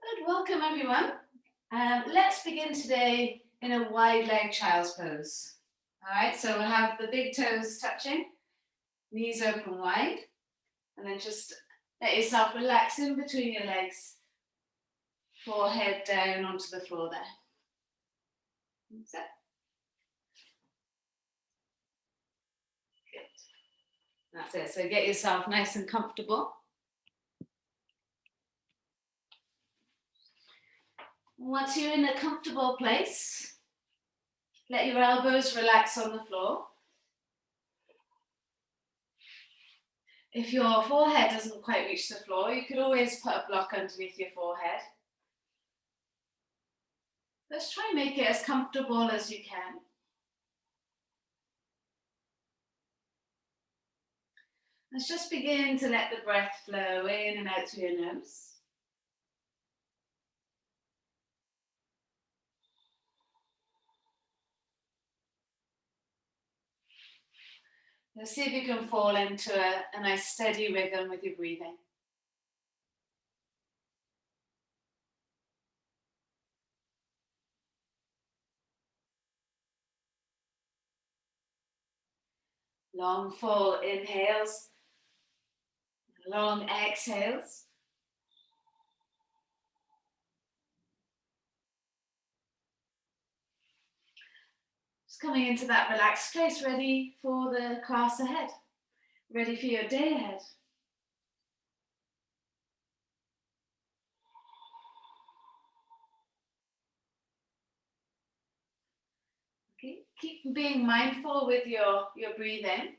Good, welcome everyone. Let's begin today in a wide leg child's pose. All right, so we'll have the big toes touching, knees open wide, and then just let yourself relax in between your legs, forehead down onto the floor there. That's it. Good. That's it. So get yourself nice and comfortable. Once you're in a comfortable place, let your elbows relax on the floor. If your forehead doesn't quite reach the floor, you could always put a block underneath your forehead. Let's try and make it as comfortable as you can. Let's just begin to let the breath flow in and out through your nose. Let's see if you can fall into a nice steady rhythm with your breathing. Long, full inhales, long exhales. Just coming into that relaxed place, ready for the class ahead, ready for your day ahead. Okay, keep being mindful with your breathing.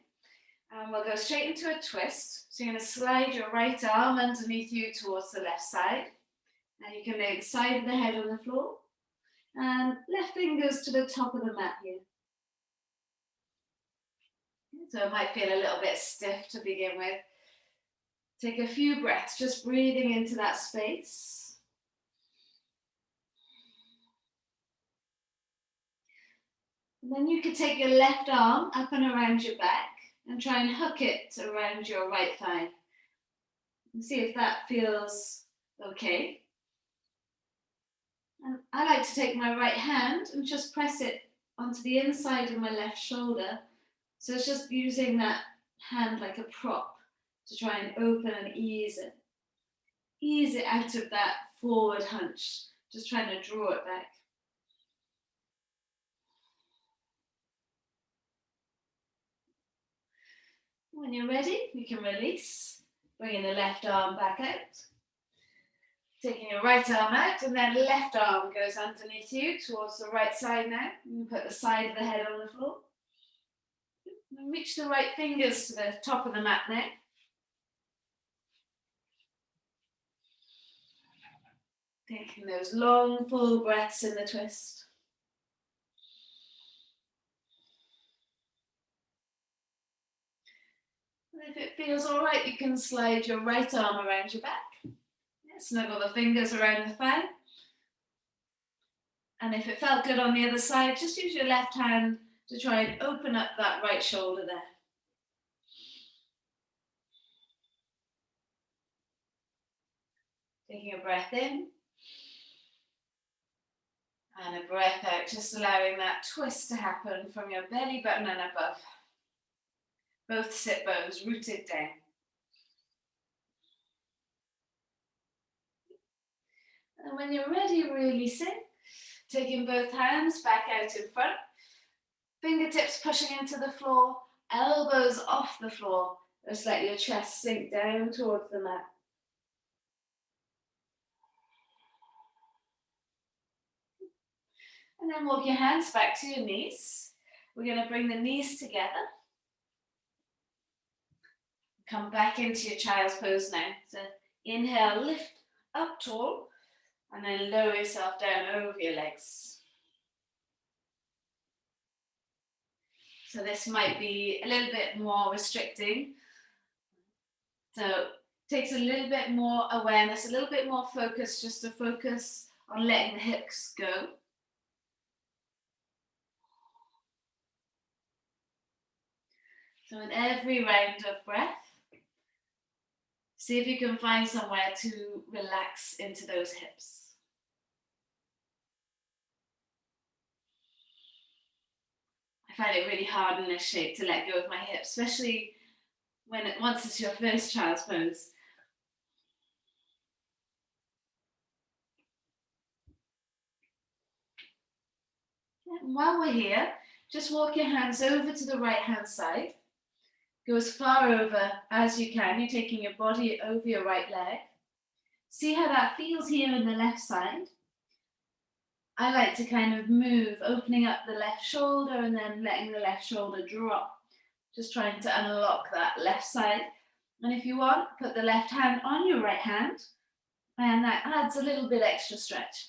And we'll go straight into a twist. So you're going to slide your right arm underneath you towards the left side. Now you can lay the side of the head on the floor. And left fingers to the top of the mat here. So it might feel a little bit stiff to begin with. Take a few breaths, just breathing into that space. And then you could take your left arm up and around your back and try and hook it around your right thigh. And see if that feels okay. And I like to take my right hand and just press it onto the inside of my left shoulder. So it's just using that hand like a prop to try and open and ease it. Ease it out of that forward hunch, just trying to draw it back. When you're ready, you can release, bringing the left arm back out. Taking your right arm out, and then left arm goes underneath you towards the right side now. You put the side of the head on the floor. And reach the right fingers to the top of the mat now. Taking those long, full breaths in the twist. And if it feels all right, you can slide your right arm around your back. Snuggle the fingers around the thigh. And if it felt good on the other side, just use your left hand to try and open up that right shoulder there. Taking a breath in. And a breath out, just allowing that twist to happen from your belly button and above. Both sit bones rooted down. And when you're ready, releasing. Taking both hands back out in front. Fingertips pushing into the floor, elbows off the floor. Just let your chest sink down towards the mat. And then walk your hands back to your knees. We're going to bring the knees together. Come back into your child's pose now. So inhale, lift up tall, and then lower yourself down over your legs. So this might be a little bit more restricting. So it takes a little bit more awareness, a little bit more focus, just to focus on letting the hips go. So in every round of breath, See if you can find somewhere to relax into those hips. I find it really hard in this shape to let go of my hips, especially once it's your first child's pose. And while we're here, just walk your hands over to the right hand side. Go as far over as you can. You're taking your body over your right leg. See how that feels here in the left side. I like to kind of move, opening up the left shoulder and then letting the left shoulder drop. Just trying to unlock that left side. And if you want, put the left hand on your right hand, and that adds a little bit extra stretch.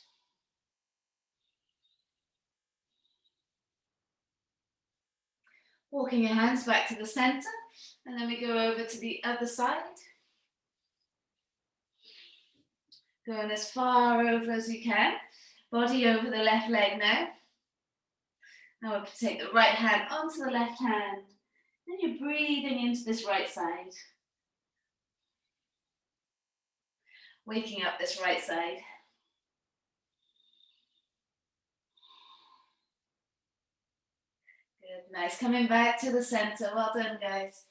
Walking your hands back to the center, and then we go over to the other side. Going as far over as you can. Body over the left leg now. Now we'll take the right hand onto the left hand. And you're breathing into this right side. Waking up this right side. Good, nice. Coming back to the center. Well done, guys.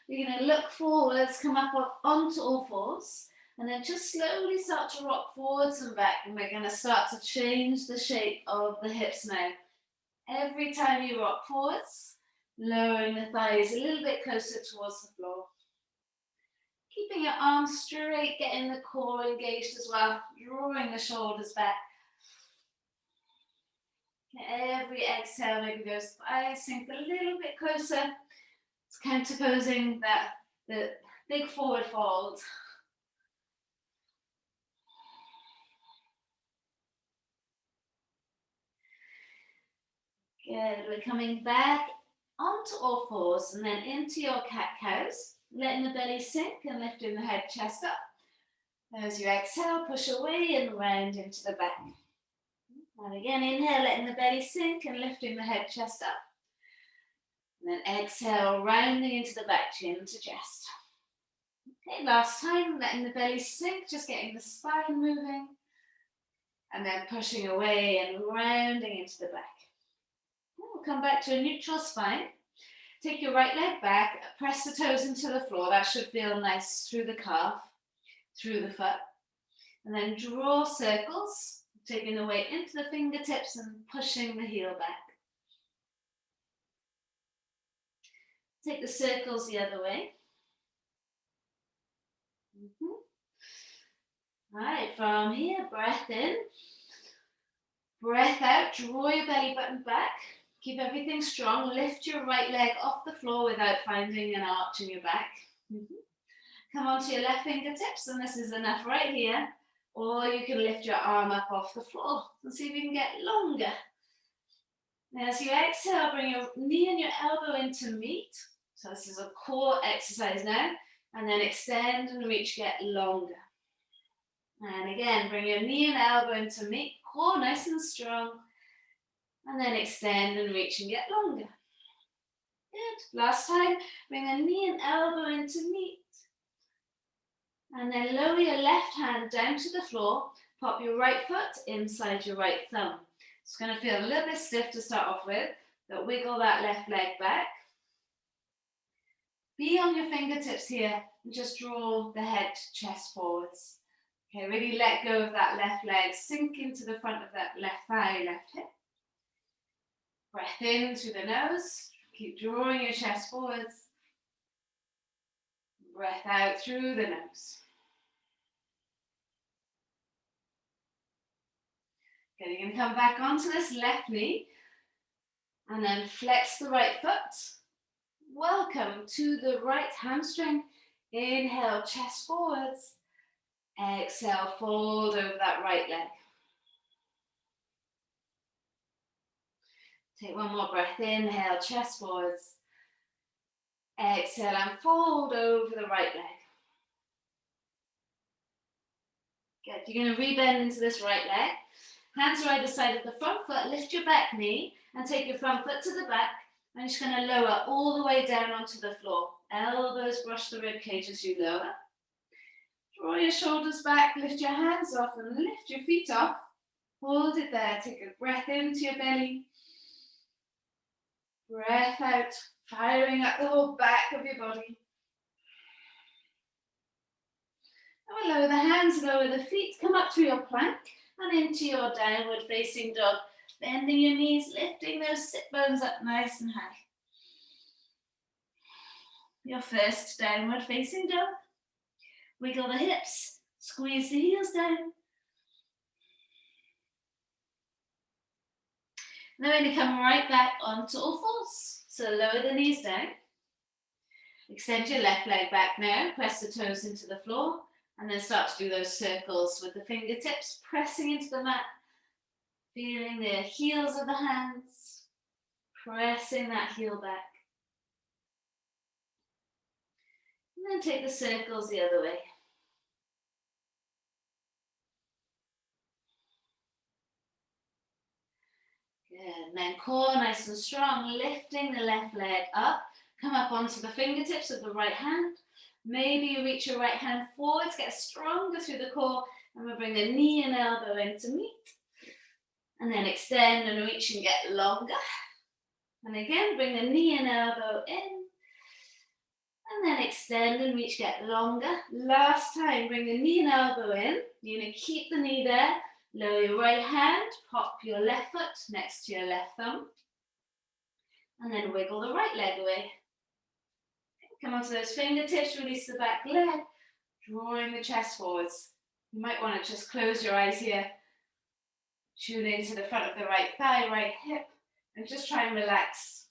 You're going to look forwards, come up onto all fours, and then just slowly start to rock forwards and back. And we're going to start to change the shape of the hips now. Every time you rock forwards, lowering the thighs a little bit closer towards the floor. Keeping your arms straight, getting the core engaged as well, drawing the shoulders back. Every exhale, maybe those thighs sink a little bit closer. It's counterposing the big forward fold. Good, we're coming back onto all fours and then into your cat-cows, letting the belly sink and lifting the head, chest up. As you exhale, push away and round into the back. And again, inhale, letting the belly sink and lifting the head, chest up. And then exhale, rounding into the back, chin to chest. Okay, last time, letting the belly sink, just getting the spine moving. And then pushing away and rounding into the back. We'll come back to a neutral spine. Take your right leg back, press the toes into the floor. That should feel nice through the calf, through the foot. And then draw circles, taking the weight into the fingertips and pushing the heel back. Take the circles the other way. All right, from here, breath in. Breath out, draw your belly button back. Keep everything strong. Lift your right leg off the floor without finding an arch in your back. Come onto your left fingertips, and this is enough right here. Or you can lift your arm up off the floor and see if you can get longer. Now, as you exhale, bring your knee and your elbow into meet. So this is a core exercise now. And then extend and reach, get longer. And again, bring your knee and elbow into meet. Core nice and strong. And then extend and reach and get longer. Good. Last time, bring the knee and elbow into meet. And then lower your left hand down to the floor. Pop your right foot inside your right thumb. It's going to feel a little bit stiff to start off with, but wiggle that left leg back. Be on your fingertips here and just draw the head, chest forwards. Okay, really let go of that left leg, sink into the front of that left thigh, left hip. Breath in through the nose, keep drawing your chest forwards. Breath out through the nose. Okay, you're going to come back onto this left knee and then flex the right foot. Welcome to the right hamstring. Inhale, chest forwards. Exhale, fold over that right leg. Take one more breath. Inhale, chest forwards. Exhale and fold over the right leg. Good. You're going to rebend into this right leg. Hands are either side of the front foot. Lift your back knee and take your front foot to the back. I'm just going to lower all the way down onto the floor. Elbows brush the rib cage as you lower. Draw your shoulders back, lift your hands off and lift your feet off. Hold it there, take a breath into your belly. Breath out, firing up the whole back of your body. Now we'll lower the hands, lower the feet, come up through your plank and into your downward facing dog. Bending your knees, lifting those sit bones up nice and high. Your first downward facing dog. Wiggle the hips, squeeze the heels down. Now we're going to come right back onto all fours. So lower the knees down. Extend your left leg back now, press the toes into the floor, and then start to do those circles with the fingertips, pressing into the mat, feeling the heels of the hands, pressing that heel back. And then take the circles the other way. Good, and then core nice and strong, lifting the left leg up, come up onto the fingertips of the right hand. Maybe you reach your right hand forwards, get stronger through the core, and we'll bring the knee and elbow in to meet. And then extend and reach and get longer. And again, bring the knee and elbow in. And then extend and reach, get longer. Last time, bring the knee and elbow in. You're going to keep the knee there. Lower your right hand, pop your left foot next to your left thumb. And then wiggle the right leg away. Come onto those fingertips, release the back leg, drawing the chest forwards. You might want to just close your eyes here. Tune into the front of the right thigh, right hip, and just try and relax.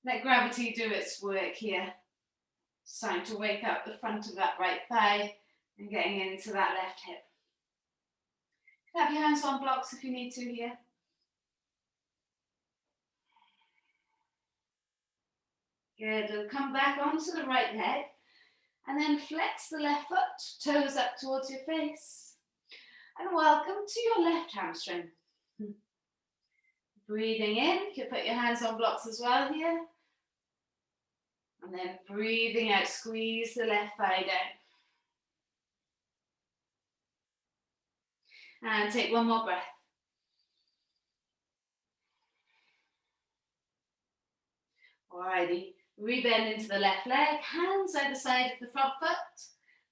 Let gravity do its work here. It's time to wake up the front of that right thigh and getting into that left hip. Have your hands on blocks if you need to here. Good, and come back onto the right leg and then flex the left foot, toes up towards your face. And welcome to your left hamstring. Breathing in, you can put your hands on blocks as well here. And then breathing out, squeeze the left thigh down. And take one more breath. Alrighty, rebend into the left leg, hands either side of the front foot.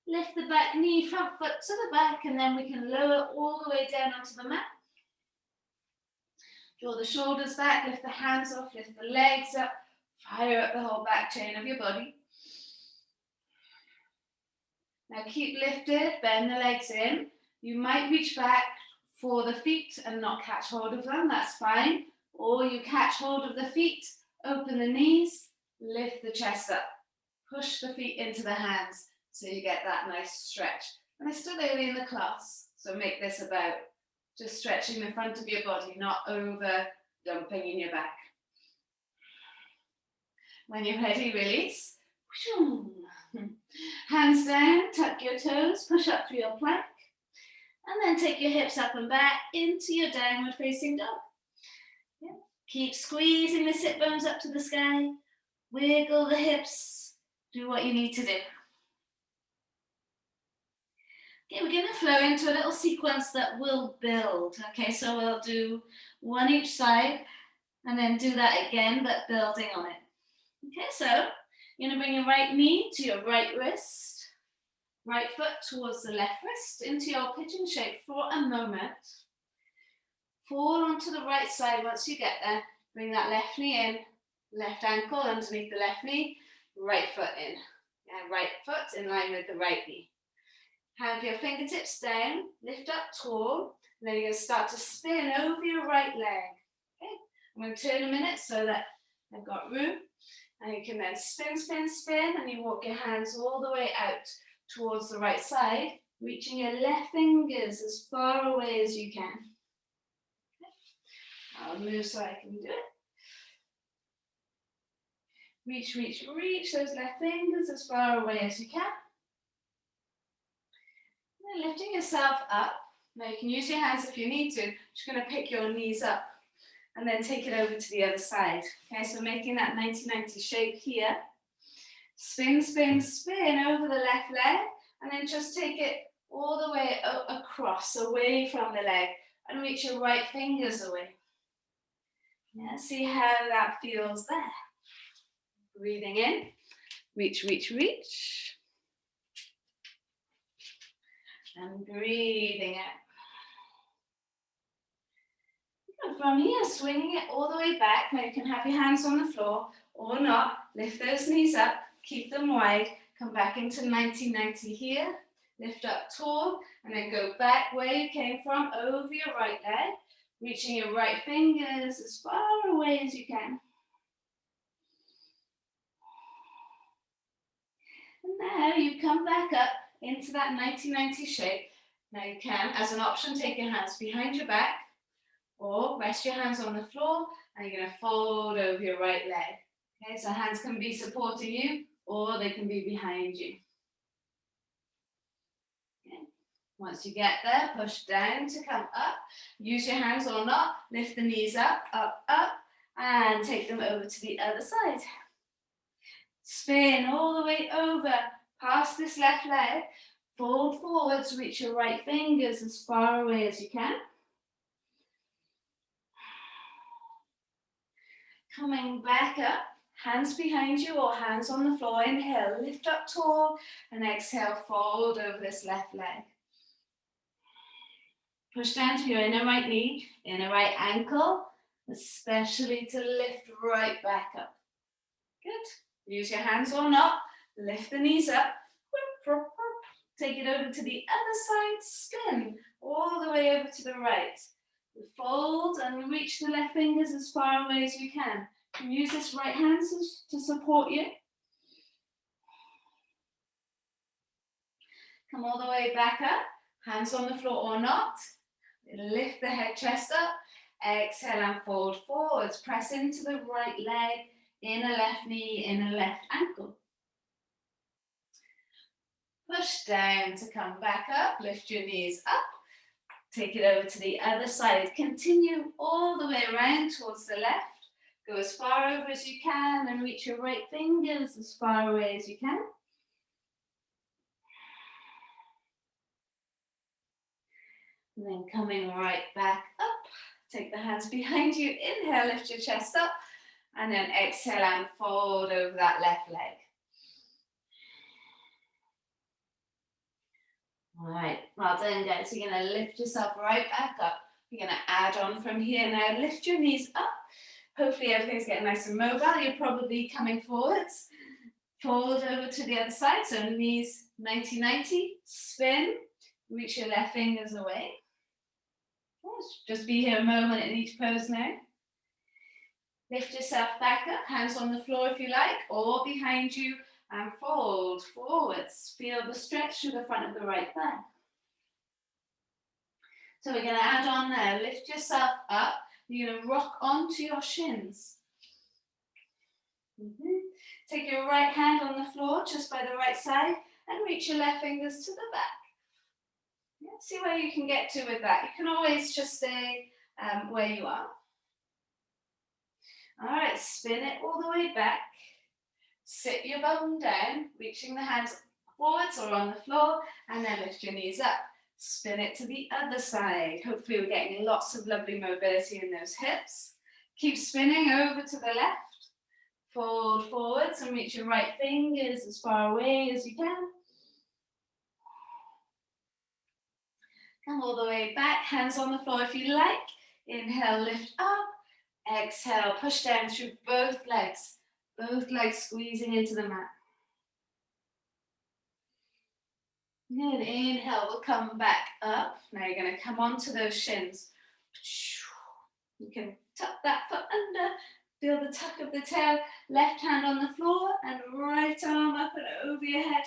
Lift the back knee, front foot to the back, and then we can lower all the way down onto the mat. Draw the shoulders back, lift the hands off, lift the legs up, fire up the whole back chain of your body. Now keep lifted, bend the legs in. You might reach back for the feet and not catch hold of them, that's fine. Or you catch hold of the feet, open the knees, lift the chest up. Push the feet into the hands so you get that nice stretch. And it's still early in the class, so make this about just stretching the front of your body, not over dumping in your back. When you're ready, release. Hands down, tuck your toes, push up through your plank. And then take your hips up and back into your downward facing dog. Yeah. Keep squeezing the sit bones up to the sky. Wiggle the hips. Do what you need to do. Okay, we're going to flow into a little sequence that will build. Okay, so we'll do one each side and then do that again, but building on it. Okay, so you're going to bring your right knee to your right wrist, right foot towards the left wrist into your pigeon shape for a moment. Fall onto the right side once you get there. Bring that left knee in, left ankle underneath the left knee, right foot in. And right foot in line with the right knee. Have your fingertips down, lift up tall, and then you're going to start to spin over your right leg. Okay, I'm going to turn a minute so that I've got room. And you can then spin, spin, spin, and you walk your hands all the way out towards the right side, reaching your left fingers as far away as you can. Okay. I'll move so I can do it. Reach, reach, reach those left fingers as far away as you can. And then lifting yourself up. Now you can use your hands if you need to. Just going to pick your knees up and then take it over to the other side. Okay, so making that 90-90 shape here. Spin, spin, spin over the left leg and then just take it all the way across, away from the leg, and reach your right fingers away. Yeah, see how that feels there. Breathing in, reach, reach, reach. And breathing out. And from here, swinging it all the way back. Now you can have your hands on the floor or not. Lift those knees up, keep them wide. Come back into 90-90 here. Lift up tall, and then go back where you came from, over your right leg. Reaching your right fingers as far away as you can. And now you come back up into that 90-90 shape. Now you can, as an option, take your hands behind your back or rest your hands on the floor, and you're going to fold over your right leg. Okay, so hands can be supporting you or they can be behind you. Okay. Once you get there, push down to come up. Use your hands or not. Lift the knees up, up, up, and take them over to the other side. Spin all the way over, past this left leg. Fold forwards, reach your right fingers as far away as you can. Coming back up, hands behind you or hands on the floor. Inhale, lift up tall, and exhale, fold over this left leg. Push down to your inner right knee, inner right ankle, especially to lift right back up. Good. Use your hands or not. Lift the knees up. Take it over to the other side. Spin all the way over to the right. Fold and reach the left fingers as far away as you can. Use this right hand to support you. Come all the way back up. Hands on the floor or not. Lift the head, chest up. Exhale and fold forwards. Press into the right leg, inner left knee, inner left ankle. Push down to come back up. Lift your knees up. Take it over to the other side. Continue all the way around towards the left. Go as far over as you can and reach your right fingers as far away as you can. And then coming right back up. Take the hands behind you. Inhale, lift your chest up. And then exhale and fold over that left leg. All right, well done guys. You're going to lift yourself right back up. You're going to add on from here. Now lift your knees up. Hopefully everything's getting nice and mobile. You're probably coming forwards. Fold over to the other side. So knees 90-90. Spin. Reach your left fingers away. Just be here a moment in each pose now. Lift yourself back up. Hands on the floor if you like, or behind you. And fold forwards. Feel the stretch through the front of the right thigh. So we're going to add on there. Lift yourself up. You're going to rock onto your shins. Take your right hand on the floor just by the right side and reach your left fingers to the back. Yeah, see where you can get to with that. You can always just stay where you are. All right, spin it all the way back. Sit your bum down, reaching the hands forwards or on the floor, and then lift your knees up. Spin it to the other side. Hopefully we're getting lots of lovely mobility in those hips. Keep spinning over to the left. Fold forwards and reach your right fingers as far away as you can. Come all the way back, hands on the floor if you like. Inhale, lift up. Exhale, push down through both legs squeezing into the mat. Good, inhale, we'll come back up. Now you're going to come onto those shins. You can tuck that foot under, feel the tuck of the tail, left hand on the floor and right arm up and over your head.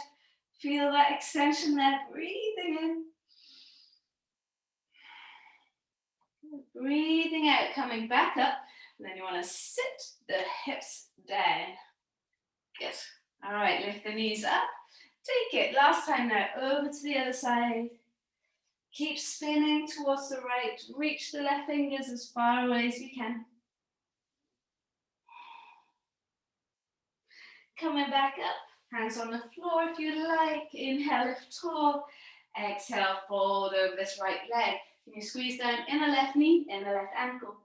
Feel that extension there, breathing in. Breathing out, coming back up. And then you want to sit the hips down. Good. All right, lift the knees up. Take it, last time now, over to the other side. Keep spinning towards the right. Reach the left fingers as far away as you can. Coming back up, Hands on the floor if you like. Inhale, lift tall. Exhale, fold over this right leg. Can you squeeze down in the left knee, in the left ankle?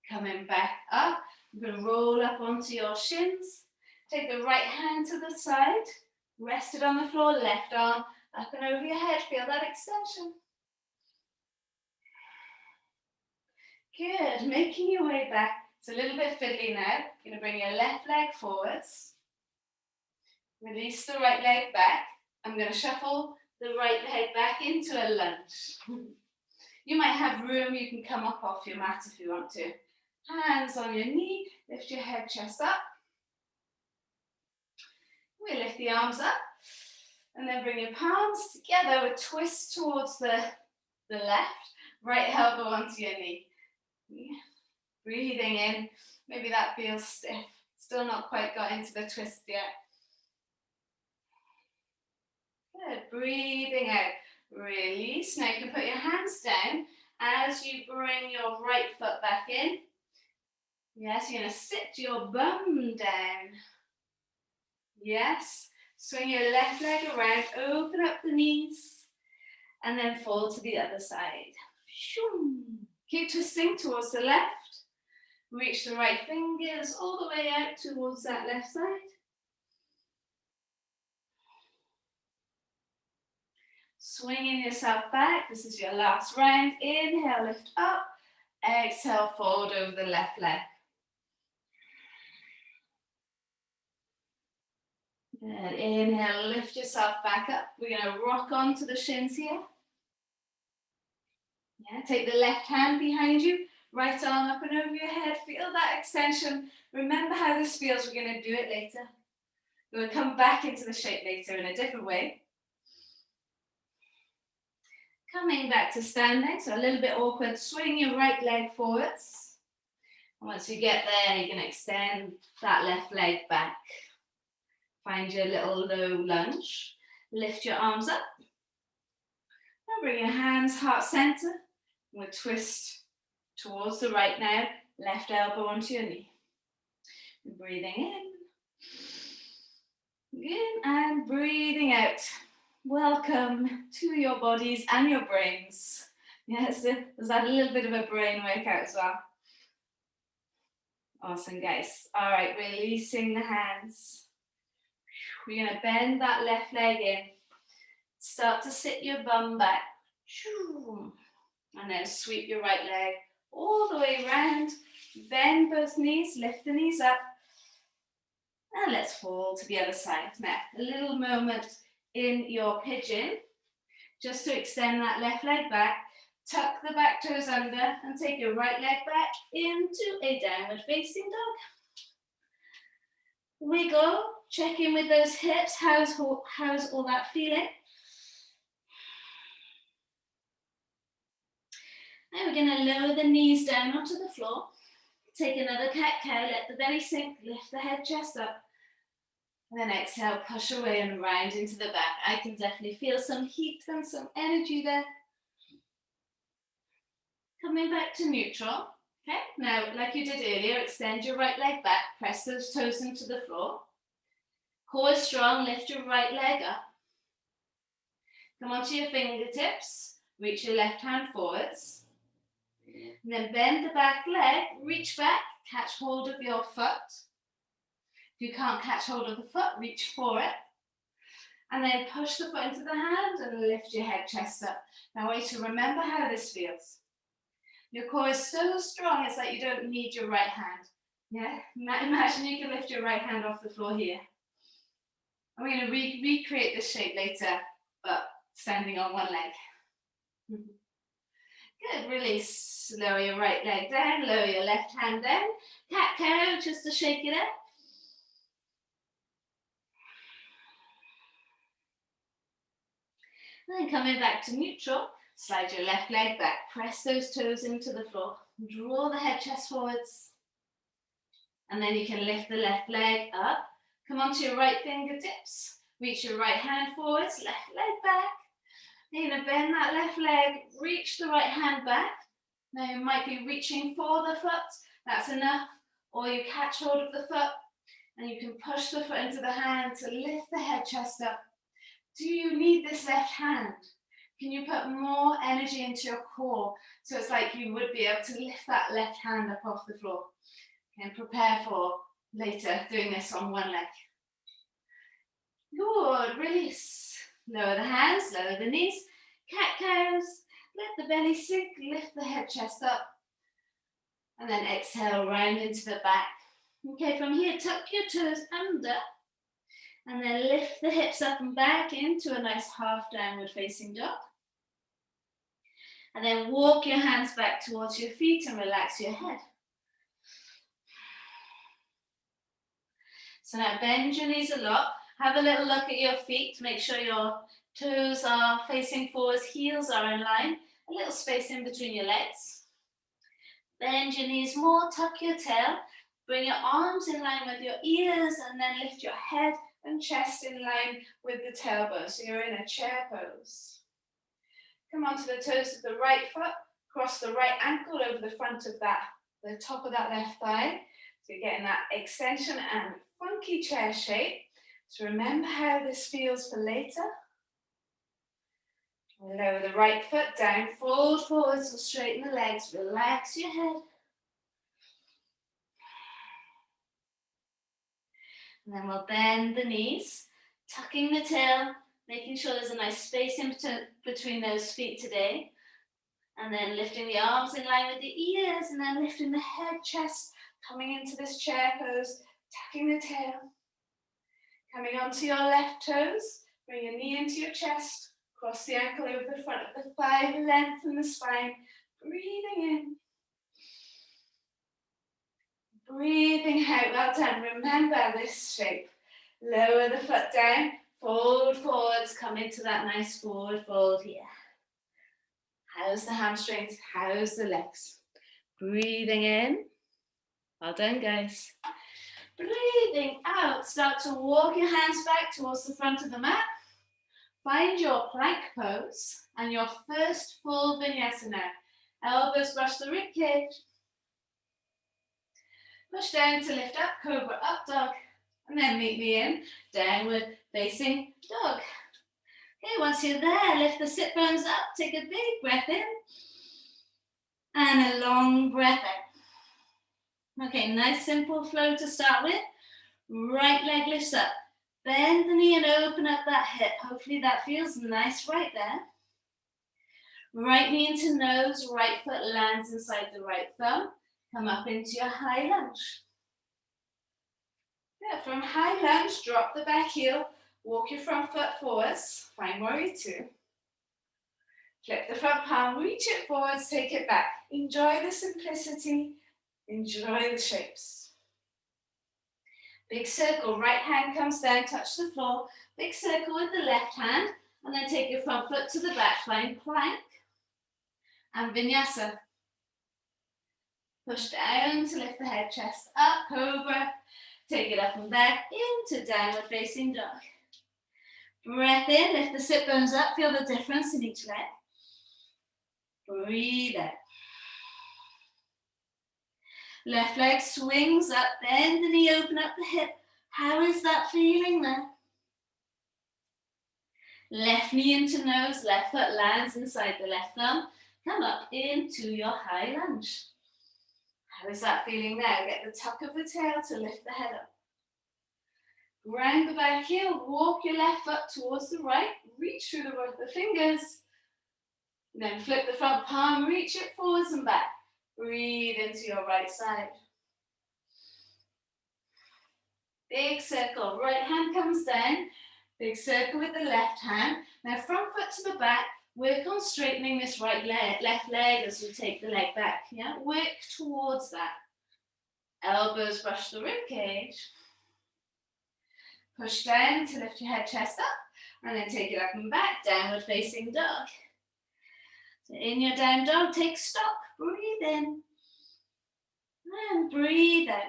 Coming back up. You're going to roll up onto your shins. Take the right hand to the side. Rest it on the floor, left arm up and over your head. Feel that extension. Good, making your way back. It's a little bit fiddly now. You're going to bring your left leg forwards. Release the right leg back. I'm going to shuffle the right leg back into a lunge. You might have room, you can come up off your mat if you want to. Hands on your knee, lift your head, chest up. We lift the arms up and then bring your palms together, a twist towards the left, right elbow onto your knee. Yeah. Breathing in, maybe that feels stiff, still not quite got into the twist yet. Good, breathing out, release. Now you can put your hands down as you bring your right foot back in. Yes, you're going to sit your bum down. Yes, swing your left leg around, open up the knees, and then fold to the other side. Keep twisting towards the left. Reach the right fingers all the way out towards that left side. Swinging yourself back. This is your last round. Inhale, lift up. Exhale, fold over the left leg. Good. Inhale, lift yourself back up. We're going to rock onto the shins here. Yeah, take the left hand behind you. Right arm up and over your head. Feel that extension. Remember how this feels. We're going to do it later. We're going to come back into the shape later in a different way. Coming back to standing, so a little bit awkward. Swing your right leg forwards. And once you get there, you can extend that left leg back. Find your little low lunge. Lift your arms up. And bring your hands heart center. We'll twist towards the right now. Left elbow onto your knee. Breathing in. Good. And breathing out. Welcome to your bodies and your brains. Yes, there's that a little bit of a brain workout as well. Awesome, guys. All right, releasing the hands. We're going to bend that left leg in. Start to sit your bum back. And then sweep your right leg all the way around. Bend both knees, lift the knees up. And let's fall to the other side. Now, a little moment in your pigeon, just to extend that left leg back. Tuck the back toes under and take your right leg back into a downward facing dog. Wiggle, check in with those hips. How's all that feeling? Now we're going to lower the knees down onto the floor. Take another cat-cow, let the belly sink, lift the head, chest up. And then exhale, push away and round into the back. I can definitely feel some heat and some energy there. Coming back to neutral. Okay, now like you did earlier, extend your right leg back, press those toes into the floor. Core is strong, lift your right leg up. Come onto your fingertips, reach your left hand forwards. And then bend the back leg, reach back, catch hold of your foot. If you can't catch hold of the foot, reach for it. And then push the foot into the hand and lift your head, chest up. Now I want you to remember how this feels. Your core is so strong, it's like you don't need your right hand. Yeah? Imagine you can lift your right hand off the floor here. And we're going to recreate this shape later, but standing on one leg. Good, release. Lower your right leg down, lower your left hand down. Cat-cow, just to shake it out. And then coming back to neutral, slide your left leg back, press those toes into the floor, draw the head chest forwards, and then you can lift the left leg up, come onto your right fingertips, reach your right hand forwards, left leg back, you're going to bend that left leg, reach the right hand back, now you might be reaching for the foot, that's enough, or you catch hold of the foot, And you can push the foot into the hand to lift the head, chest up. Do you need this left hand? Can you put more energy into your core so it's like you would be able to lift that left hand up off the floor? And prepare for later doing this on one leg. Good, release. Lower the hands, lower the knees. Cat-cows. Let the belly sink, lift the head, chest up. And then exhale, round into the back. Okay, from here, tuck your toes under. And then lift the hips up and back into a nice half downward facing dog. And then walk your hands back towards your feet and relax your head. So now bend your knees a lot. Have a little look at your feet. Make sure your toes are facing forwards, heels are in line. A little space in between your legs. Bend your knees more, tuck your tail. Bring your arms in line with your ears and then lift your head and chest in line with the tailbone. So you're in a chair pose. Come onto the toes of the right foot. Cross the right ankle over the front of that, the top of that left thigh. So you're getting that extension and funky chair shape. So remember how this feels for later. Lower the right foot down, fold forwards or straighten the legs, relax your head. And then we'll bend the knees, tucking the tail, making sure there's a nice space in between those feet today. And then lifting the arms in line with the ears, and then lifting the head, chest, coming into this chair pose, tucking the tail. Coming onto your left toes, bring your knee into your chest, cross the ankle over the front of the thigh, lengthen the spine, breathing in. Breathing out, well done. Remember this shape. Lower the foot down, fold forwards, come into that nice forward fold here. How's the hamstrings? How's the legs? Breathing in. Well done, guys. Breathing out. Start to walk your hands back towards the front of the mat. Find your plank pose and your first full vinyasa now. Elbows brush the rib cage. Push down to lift up, cobra up dog. And then meet me in downward facing dog. Okay, once you're there, lift the sit bones up, take a big breath in. And a long breath out. Okay, nice simple flow to start with. Right leg lifts up. Bend the knee and open up that hip. Hopefully that feels nice right there. Right knee into nose, right foot lands inside the right thumb. Come up into your high lunge. Yeah, from high lunge, drop the back heel, walk your front foot forwards, find warrior two. Flip the front palm, reach it forwards, take it back. Enjoy the simplicity, enjoy the shapes. Big circle, right hand comes down, touch the floor. Big circle with the left hand, and then take your front foot to the back, find plank and vinyasa. Push down to lift the head, chest up, cobra. Take it up and back into downward facing dog. Breath in, lift the sit bones up, feel the difference in each leg. Breathe out. Left leg swings up, bend the knee, open up the hip. How is that feeling there? Left knee into nose, left foot lands inside the left thumb. Come up into your high lunge. How is that feeling there? Get the tuck of the tail to lift the head up. Ground the back heel, walk your left foot towards the right, reach through the fingers. Then flip the front palm, reach it forwards and back. Breathe into your right side. Big circle, right hand comes down. Big circle with the left hand. Now front foot to the back. Work on straightening this right leg, left leg as you take the leg back. Yeah, work towards that. Elbows brush the rib cage. Push down to lift your head, chest up, and then take it up and back, downward facing dog. So in your down dog, take stock, breathe in, and breathe out.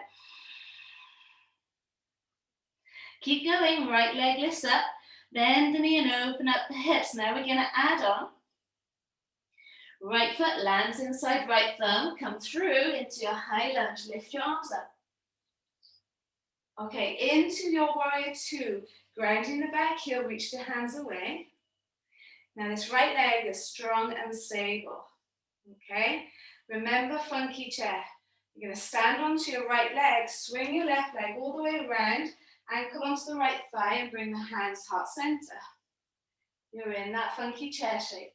Keep going, right leg lifts up, bend the knee and open up the hips. Now we're gonna add on. Right foot lands inside right thumb, come through into your high lunge, lift your arms up. Okay, into your warrior two. Grounding the back heel, reach the hands away. Now this right leg is strong and stable. Okay, remember funky chair. You're going to stand onto your right leg, swing your left leg all the way around, ankle onto the right thigh and bring the hands heart center. You're in that funky chair shape.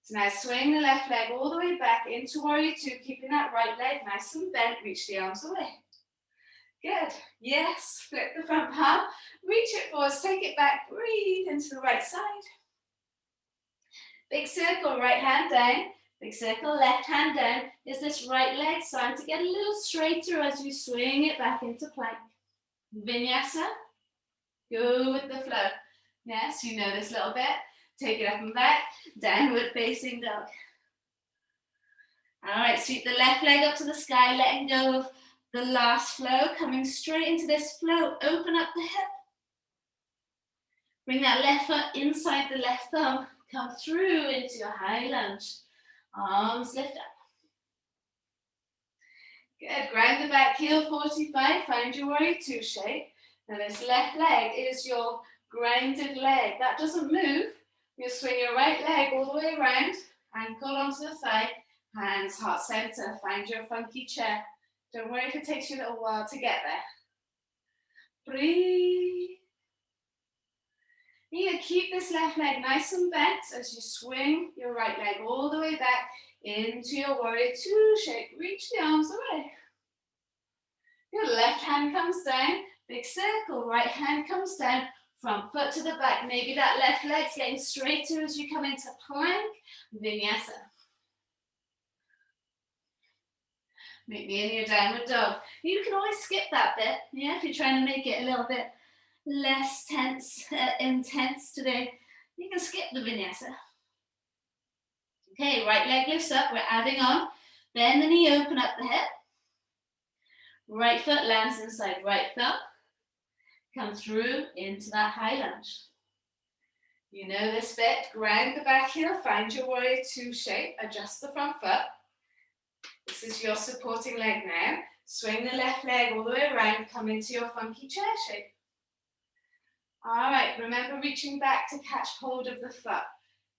So now swing the left leg all the way back into warrior two, keeping that right leg nice and bent, reach the arms away. Good, yes, flip the front palm, reach it forwards, take it back, breathe into the right side. Big circle, right hand down. Big circle, left hand down. Is this right leg starting to get a little straighter as you swing it back into plank? Vinyasa. Go with the flow. Yes, you know this little bit. Take it up and back. Downward facing dog. All right, sweep the left leg up to the sky, letting go of the last flow, coming straight into this flow. Open up the hip. Bring that left foot inside the left thumb. Come through into your high lunge. Arms lift up. Good, ground the back heel 45, find your warrior two shape. Now this left leg is your grounded leg. That doesn't move. You'll swing your right leg all the way around, ankle onto the thigh, hands heart center. Find your funky chair. Don't worry if it takes you a little while to get there. Breathe. You need to keep this left leg nice and bent as you swing your right leg all the way back into your warrior two shape. Reach the arms away. Your left hand comes down, big circle, right hand comes down, front foot to the back. Maybe that left leg's getting straighter as you come into plank, vinyasa. Meet me in your downward dog. You can always skip that bit, yeah, if you're trying to make it a little bit less intense today. You can skip the vinyasa. Okay, right leg lifts up, we're adding on. Bend the knee, open up the hip. Right foot lands inside right thumb. Come through into that high lunge. You know this bit, ground the back heel, find your warrior two shape, adjust the front foot. This is your supporting leg now. Swing the left leg all the way around, come into your funky chair shape. All right, remember reaching back to catch hold of the foot.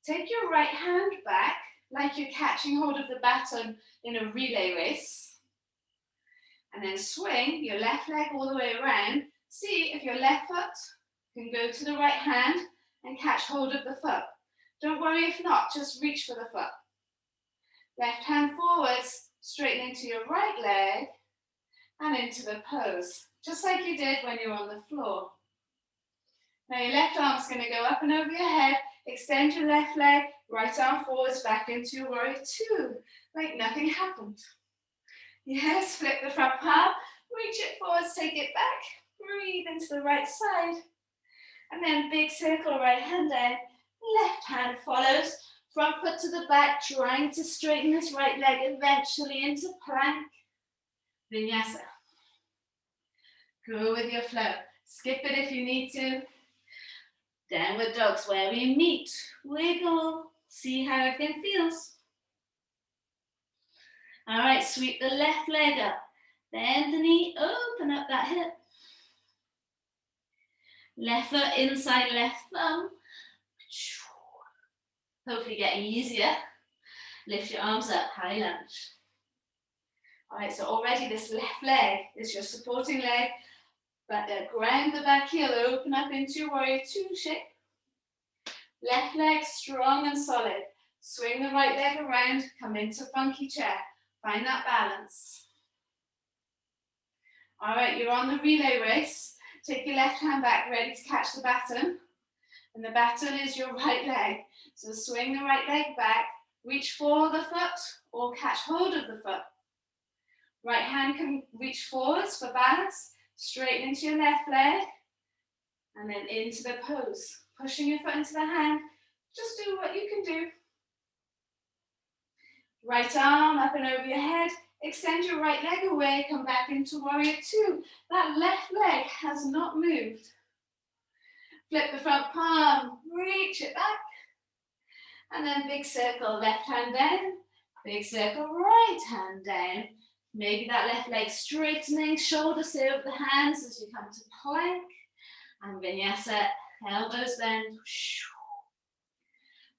Take your right hand back like you're catching hold of the baton in a relay race. And then swing your left leg all the way around. See if your left foot can go to the right hand and catch hold of the foot. Don't worry if not, just reach for the foot. Left hand forwards, straighten into your right leg and into the pose, just like you did when you were on the floor. Now your left arm's going to go up and over your head, extend your left leg, right arm forwards, back into your warrior two, like nothing happened. Yes, flip the front palm, reach it forwards, take it back, breathe into the right side. And then big circle, right hand down, left hand follows, front foot to the back, trying to straighten this right leg eventually into plank. Vinyasa. Go with your flow. Skip it if you need to. Downward dog's where we meet. Wiggle. See how everything feels. All right, sweep the left leg up. Bend the knee, open up that hip. Left foot inside left thumb. Hopefully getting easier. Lift your arms up, high lunge. All right, so already this left leg is your supporting leg. But ground the back heel, open up into your warrior two shape. Left leg strong and solid. Swing the right leg around, come into funky chair. Find that balance. All right, you're on the relay race. Take your left hand back, ready to catch the baton. And the baton is your right leg. So swing the right leg back, reach for the foot or catch hold of the foot. Right hand can reach forwards for balance. Straighten into your left leg. And then into the pose. Pushing your foot into the hand. Just do what you can do. Right arm up and over your head. Extend your right leg away. Come back into warrior two. That left leg has not moved. Flip the front palm. Reach it back. And then big circle, left hand down. Big circle, right hand down. Maybe that left leg straightening, shoulders stay over the hands as you come to plank. And vinyasa, elbows bend.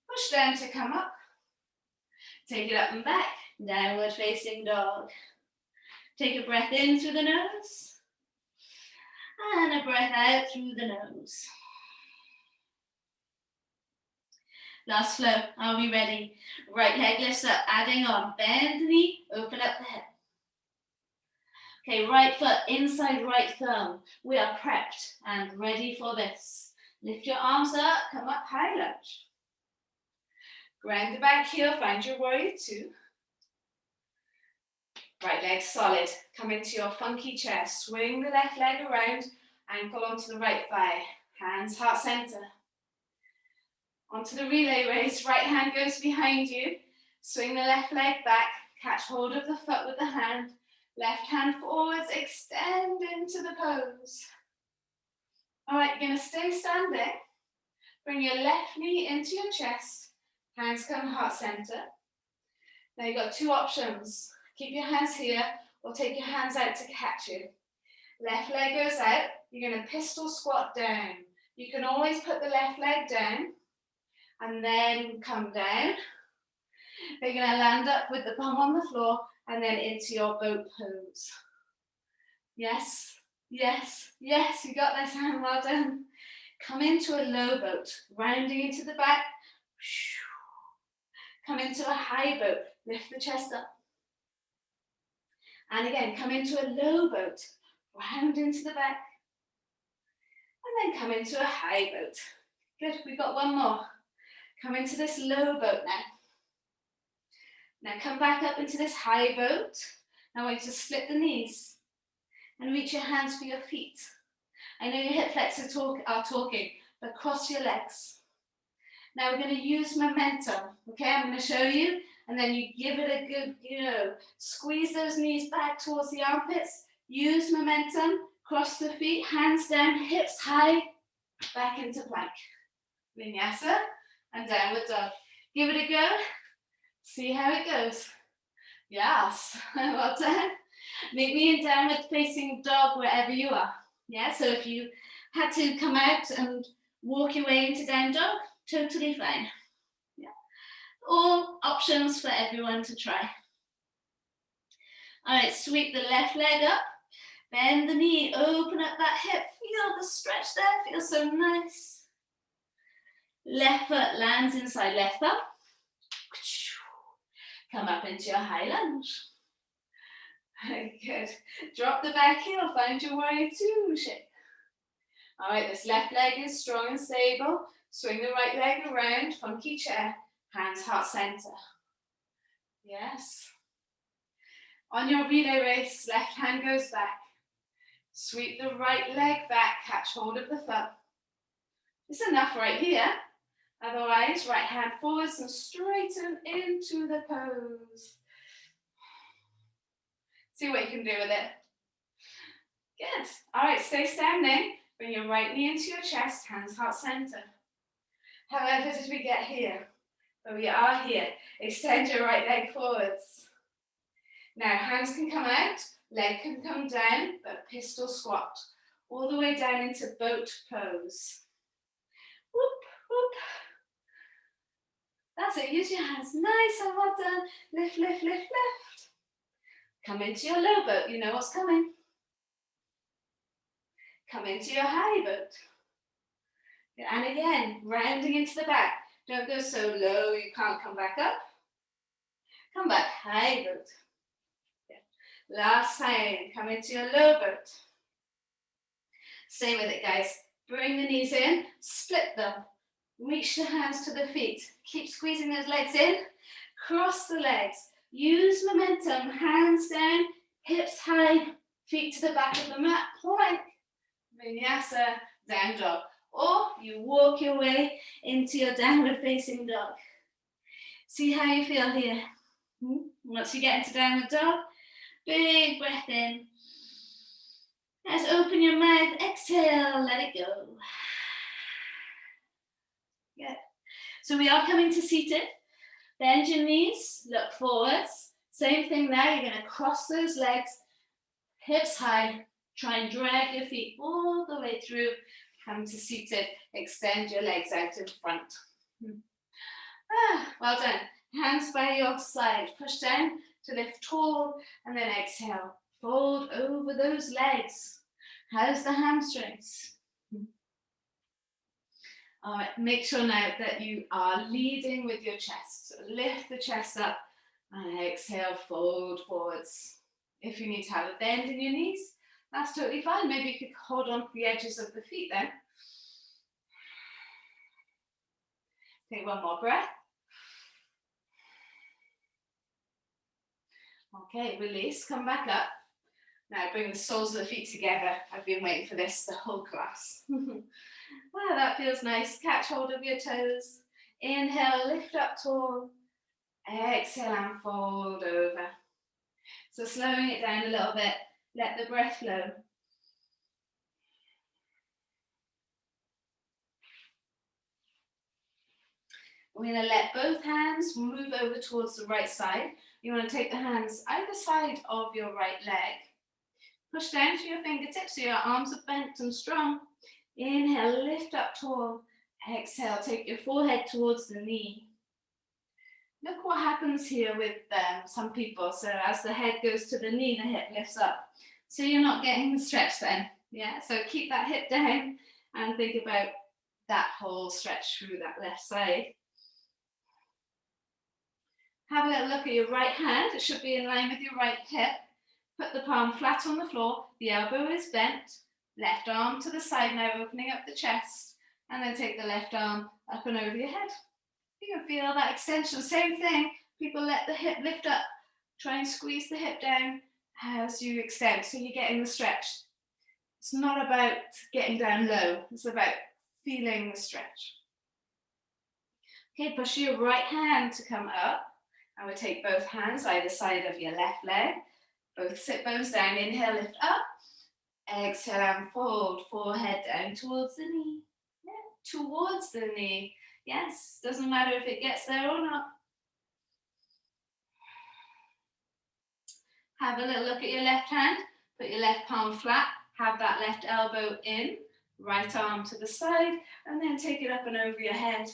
Push down to come up. Take it up and back, downward facing dog. Take a breath in through the nose. And a breath out through the nose. Last flow, are we ready? Right leg lifts up, adding on. Bend the knee, open up the hip. Okay, right foot inside right thumb. We are prepped and ready for this. Lift your arms up, come up, high lunge. Ground the back heel, find your warrior two. Right leg solid. Come into your funky chair. Swing the left leg around, ankle onto the right thigh. Hands heart center. Onto the relay raise, right hand goes behind you. Swing the left leg back, catch hold of the foot with the hand. Left hand forwards, extend into the pose. All right, you're gonna stay standing. Bring your left knee into your chest. Hands come heart center. Now you've got two options. Keep your hands here or take your hands out to catch you. Left leg goes out, you're gonna pistol squat down. You can always put the left leg down and then come down. You're gonna land up with the bum on the floor and then into your boat pose. Yes, yes, yes, you got this, Anne, well done. Come into a low boat, rounding into the back. Come into a high boat, lift the chest up. And again, come into a low boat, round into the back. And then come into a high boat. Good, we've got one more. Come into this low boat now. Now come back up into this high boat. Now I want you to split the knees and reach your hands for your feet. I know your hip flexors are talking, but cross your legs. Now we're going to use momentum. Okay, I'm going to show you, and then you give it a good, squeeze those knees back towards the armpits. Use momentum, cross the feet, hands down, hips high, back into plank. Vinyasa and downward dog. Give it a go. See how it goes. Yes, well done. Meet me in downward facing dog wherever you are. Yeah, so if you had to come out and walk your way into down dog, totally fine. Yeah, all options for everyone to try. All right, sweep the left leg up, bend the knee, open up that hip, feel the stretch there, feels so nice. Left foot lands inside left thumb. Come up into your high lunge. Good. Drop the back heel, find your warrior two shape. All right, this left leg is strong and stable. Swing the right leg around, funky chair, hands heart center. Yes. On your relay race, left hand goes back. Sweep the right leg back, catch hold of the foot. It's enough right here. Otherwise, right hand forwards and straighten into the pose. See what you can do with it. Good. All right, stay standing. Bring your right knee into your chest, hands heart center. However did we get here? But we are here. Extend your right leg forwards. Now, hands can come out, leg can come down, but pistol squat. All the way down into boat pose. Whoop, whoop. That's it, use your hands. Nice, and well done. Lift, lift, lift, lift. Come into your low boat, you know what's coming. Come into your high boat. And again, rounding into the back. Don't go so low you can't come back up. Come back, high boat. Last time, come into your low boat. Stay with it, guys. Bring the knees in, split them. Reach the hands to the feet. Keep squeezing those legs in. Cross the legs. Use momentum, hands down, hips high, feet to the back of the mat, plank. Vinyasa, down dog. Or you walk your way into your downward facing dog. See how you feel here. Once you get into downward dog, big breath in. Let's open your mouth, exhale, let it go. Good. So we are coming to seated. Bend your knees, look forwards. Same thing there, you're going to cross those legs, hips high, try and drag your feet all the way through, come to seated, extend your legs out in front. Well done. Hands by your side, push down to lift tall, and then exhale, fold over those legs. How's the hamstrings? All right, make sure now that you are leading with your chest. So lift the chest up and exhale, fold forwards. If you need to have a bend in your knees, that's totally fine. Maybe you could hold on to the edges of the feet then. Take one more breath. Okay, release, come back up. Now bring the soles of the feet together. I've been waiting for this the whole class. Wow, that feels nice. Catch hold of your toes. Inhale, lift up tall. Exhale and fold over. So slowing it down a little bit, let the breath flow. We're going to let both hands move over towards the right side. You want to take the hands either side of your right leg. Push down to your fingertips so your arms are bent and strong. Inhale, lift up tall. Exhale, take your forehead towards the knee. Look what happens here with some people. So as the head goes to the knee, the hip lifts up. So you're not getting the stretch then. Yeah, so keep that hip down and think about that whole stretch through that left side. Have a little look at your right hand. It should be in line with your right hip. Put the palm flat on the floor. The elbow is bent. Left arm to the side now, opening up the chest. And then take the left arm up and over your head. You can feel that extension. Same thing. People let the hip lift up. Try and squeeze the hip down as you extend. So you're getting the stretch. It's not about getting down low. It's about feeling the stretch. Okay, push your right hand to come up. And we'll take both hands either side of your left leg. Both sit bones down. Inhale, lift up. Exhale and fold. Forehead down towards the knee. Yeah, towards the knee. Yes, doesn't matter if it gets there or not. Have a little look at your left hand. Put your left palm flat. Have that left elbow in. Right arm to the side. And then take it up and over your head.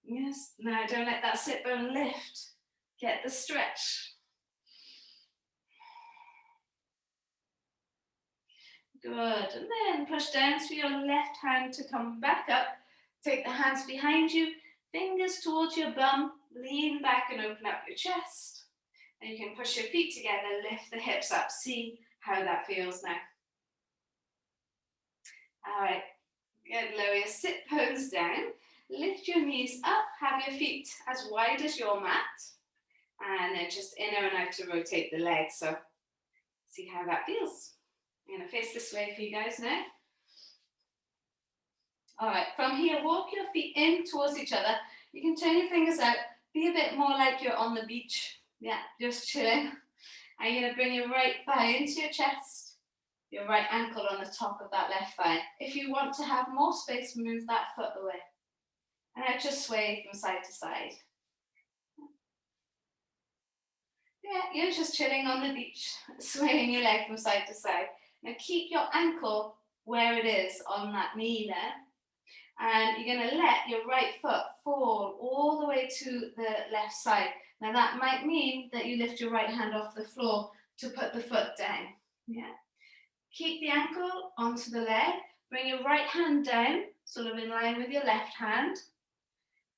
Yes, now don't let that sit bone lift. Get the stretch. Good, and then push down for your left hand to come back up. Take the hands behind you, fingers towards your bum, lean back and open up your chest. And you can push your feet together, lift the hips up. See how that feels now. All right, good, lower your sit bones down. Lift your knees up, have your feet as wide as your mat. And then just inner and out to rotate the legs. So see how that feels. I'm going to face this way for you guys now. All right, from here, walk your feet in towards each other. You can turn your fingers out. Be a bit more like you're on the beach. Yeah, just chilling. And you're going to bring your right thigh into your chest. Your right ankle on the top of that left thigh. If you want to have more space, move that foot away. And I just sway from side to side. Yeah, you're just chilling on the beach, swaying your leg from side to side. Now keep your ankle where it is on that knee there. And you're going to let your right foot fall all the way to the left side. Now that might mean that you lift your right hand off the floor to put the foot down. Yeah. Keep the ankle onto the leg. Bring your right hand down, sort of in line with your left hand.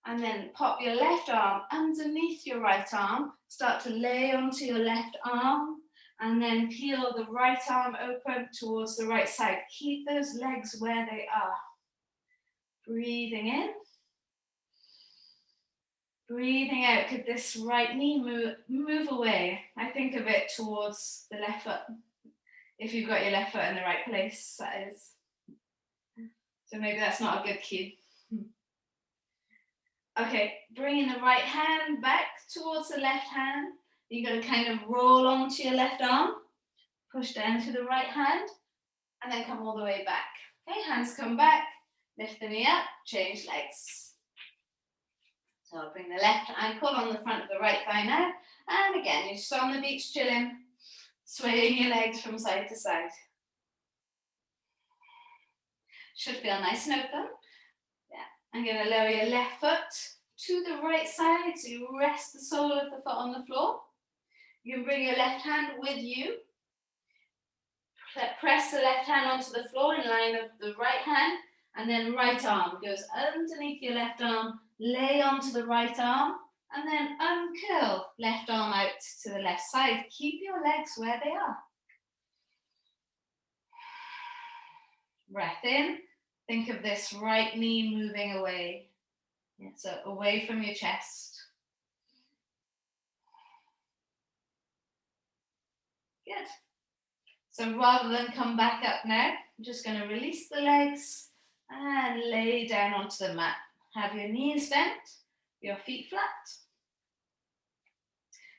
And then pop your left arm underneath your right arm. Start to lay onto your left arm. And then peel the right arm open towards the right side. Keep those legs where they are. Breathing in. Breathing out. Could this right knee move away? I think of it towards the left foot. If you've got your left foot in the right place, that is. So maybe that's not a good cue. Okay, bringing the right hand back towards the left hand. You're going to kind of roll onto your left arm. Push down to the right hand. And then come all the way back. Okay, hands come back. Lift the knee up. Change legs. So I'll bring the left ankle on the front of the right thigh now. And again, you're just on the beach chilling, swaying your legs from side to side. Should feel nice and open. Yeah. I'm going to lower your left foot to the right side, so you rest the sole of the foot on the floor. You can bring your left hand with you. Press the left hand onto the floor in line of the right hand, and then right arm goes underneath your left arm, lay onto the right arm, and then uncurl left arm out to the left side. Keep your legs where they are. Breath in. Think of this right knee moving away. Yeah, so away from your chest. Good. So rather than come back up now, I'm just going to release the legs and lay down onto the mat. Have your knees bent, your feet flat.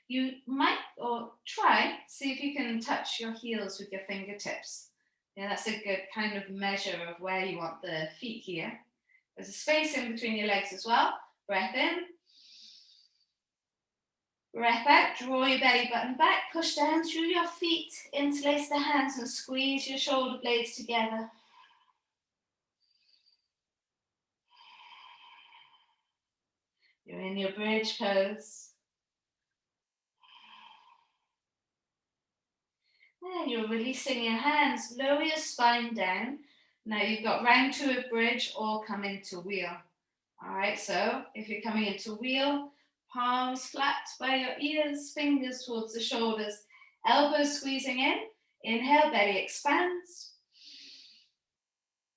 You might, or try, see if you can touch your heels with your fingertips. Yeah, that's a good kind of measure of where you want the feet here. There's a space in between your legs as well. Breath in. Breath out, draw your belly button back, push down through your feet, interlace the hands and squeeze your shoulder blades together. You're in your bridge pose. And you're releasing your hands, lower your spine down. Now you've got round to a bridge or come into wheel. All right, so if you're coming into wheel, palms flat by your ears, fingers towards the shoulders, elbows squeezing in. Inhale, belly expands.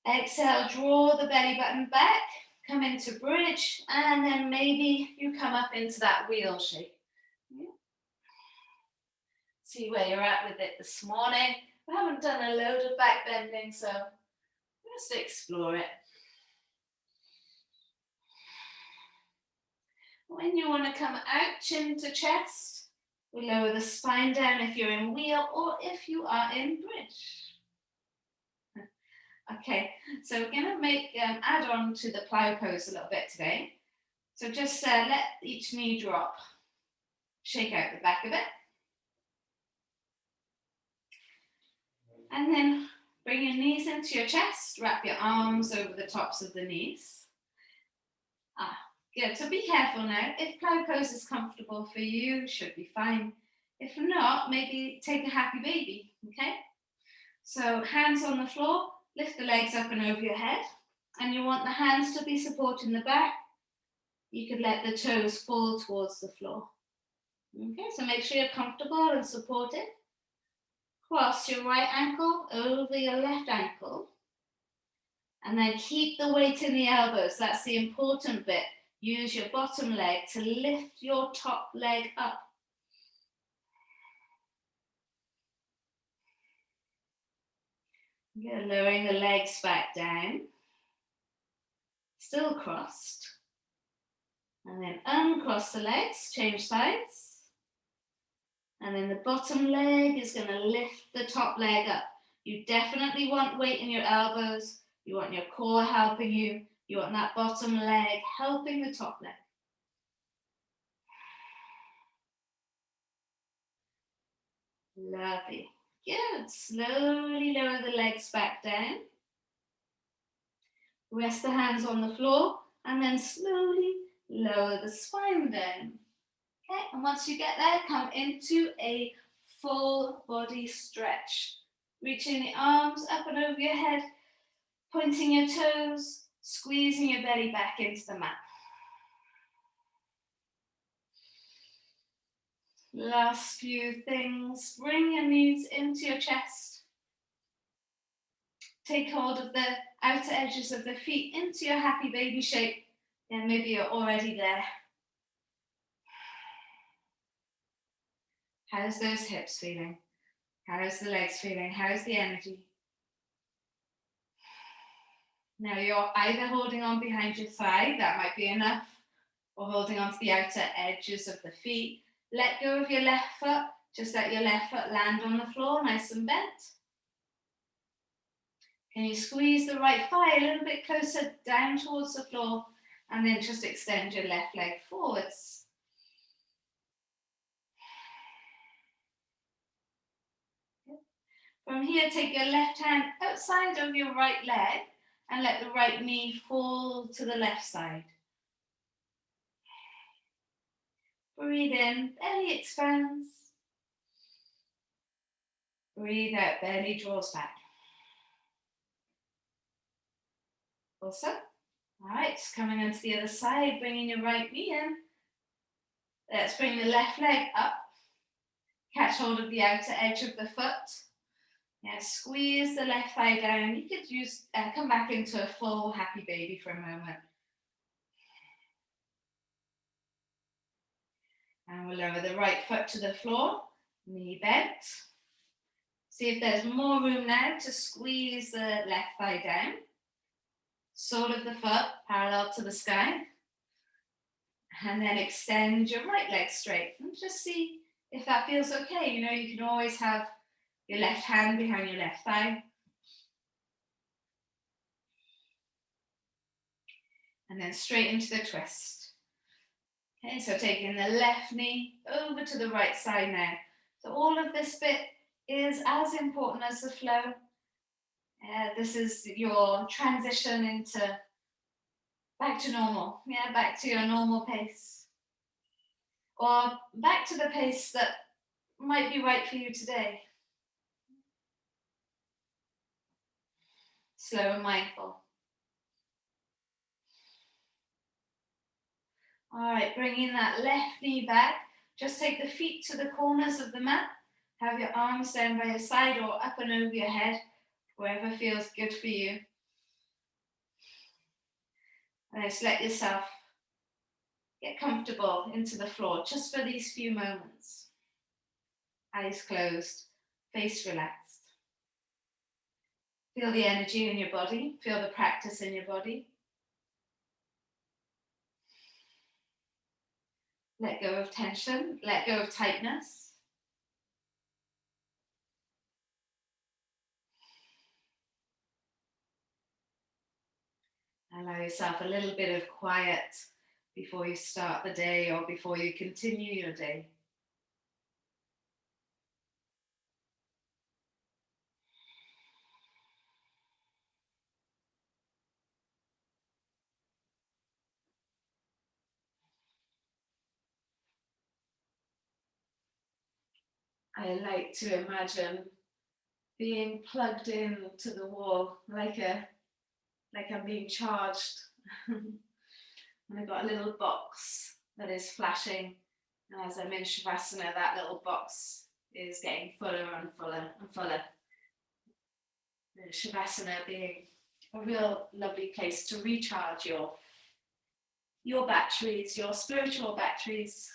Exhale, draw the belly button back, come into bridge, and then maybe you come up into that wheel shape. Yeah. See where you're at with it this morning. We haven't done a load of back bending, so just explore it. When you want to come out, chin to chest, we lower the spine down if you're in wheel or if you are in bridge. Okay, so we're going to add on to the plow pose a little bit today. So just let each knee drop. Shake out the back of it. And then bring your knees into your chest, wrap your arms over the tops of the knees. Good, so be careful now. If plow pose is comfortable for you, should be fine. If not, maybe take a happy baby, okay? So hands on the floor, lift the legs up and over your head. And you want the hands to be supporting the back. You could let the toes fall towards the floor. Okay, so make sure you're comfortable and supported. Cross your right ankle over your left ankle. And then keep the weight in the elbows. That's the important bit. Use your bottom leg to lift your top leg up. Good, lowering the legs back down. Still crossed. And then uncross the legs, change sides. And then the bottom leg is going to lift the top leg up. You definitely want weight in your elbows. You want your core helping you. You want that bottom leg helping the top leg. Lovely. Good. Slowly lower the legs back down. Rest the hands on the floor and then slowly lower the spine down. Okay, and once you get there, come into a full body stretch. Reaching the arms up and over your head, pointing your toes, squeezing your belly back into the mat. Last few things. Bring your knees into your chest. Take hold of the outer edges of the feet into your happy baby shape. And maybe you're already there. How's those hips feeling? How's the legs feeling? How's the energy? Now you're either holding on behind your thigh, that might be enough, or holding on to the outer edges of the feet. Let go of your left foot. Just let your left foot land on the floor, nice and bent. Can you squeeze the right thigh a little bit closer down towards the floor? And then just extend your left leg forwards. From here, take your left hand outside of your right leg and let the right knee fall to the left side. Breathe in, belly expands. Breathe out, belly draws back. Also, all right, just coming onto the other side, bringing your right knee in. Let's bring the left leg up. Catch hold of the outer edge of the foot. Yeah, squeeze the left thigh down. You could come back into a full happy baby for a moment. And we'll lower the right foot to the floor, knee bent. See if there's more room now to squeeze the left thigh down. Sole of the foot parallel to the sky. And then extend your right leg straight. And just see if that feels okay. You know, you can always have your left hand behind your left thigh. And then straight into the twist. Okay, so taking the left knee over to the right side now. So all of this bit is as important as the flow. This is your transition into back to normal. Yeah, back to your normal pace. Or back to the pace that might be right for you today. Slow and mindful. All right, bringing that left knee back. Just take the feet to the corners of the mat. Have your arms down by your side or up and over your head, wherever feels good for you. And just let yourself get comfortable into the floor just for these few moments. Eyes closed, face relaxed. Feel the energy in your body, feel the practice in your body. Let go of tension, let go of tightness. Allow yourself a little bit of quiet before you start the day or before you continue your day. I like to imagine being plugged in to the wall like I'm being charged. And I've got a little box that is flashing, and as I'm in Shavasana, that little box is getting fuller and fuller and fuller. The Shavasana being a real lovely place to recharge your batteries, your spiritual batteries.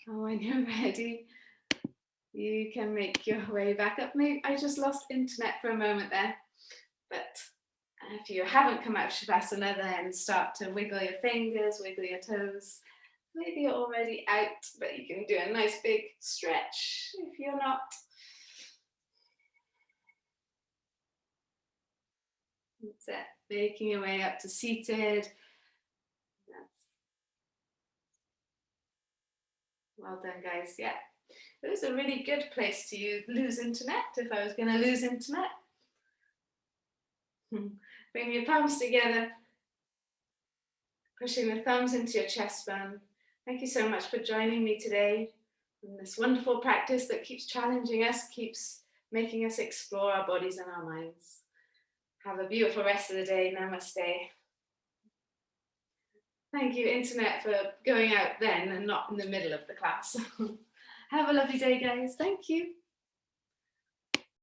Oh, when you're ready, you can make your way back up. Maybe I just lost internet for a moment there, but if you haven't come out of Shavasana, then start to wiggle your fingers, wiggle your toes. Maybe you're already out, but you can do a nice big stretch if you're not. That's it, making your way up to seated. Well done, guys. Yeah, it was a really good place to lose internet if I was going to lose internet. Bring your palms together, pushing the thumbs into your chest bone. Thank you so much for joining me today in this wonderful practice that keeps challenging us, keeps making us explore our bodies and our minds. Have a beautiful rest of the day. Namaste. Thank you, internet, for going out then and not in the middle of the class. Have a lovely day, guys. Thank you.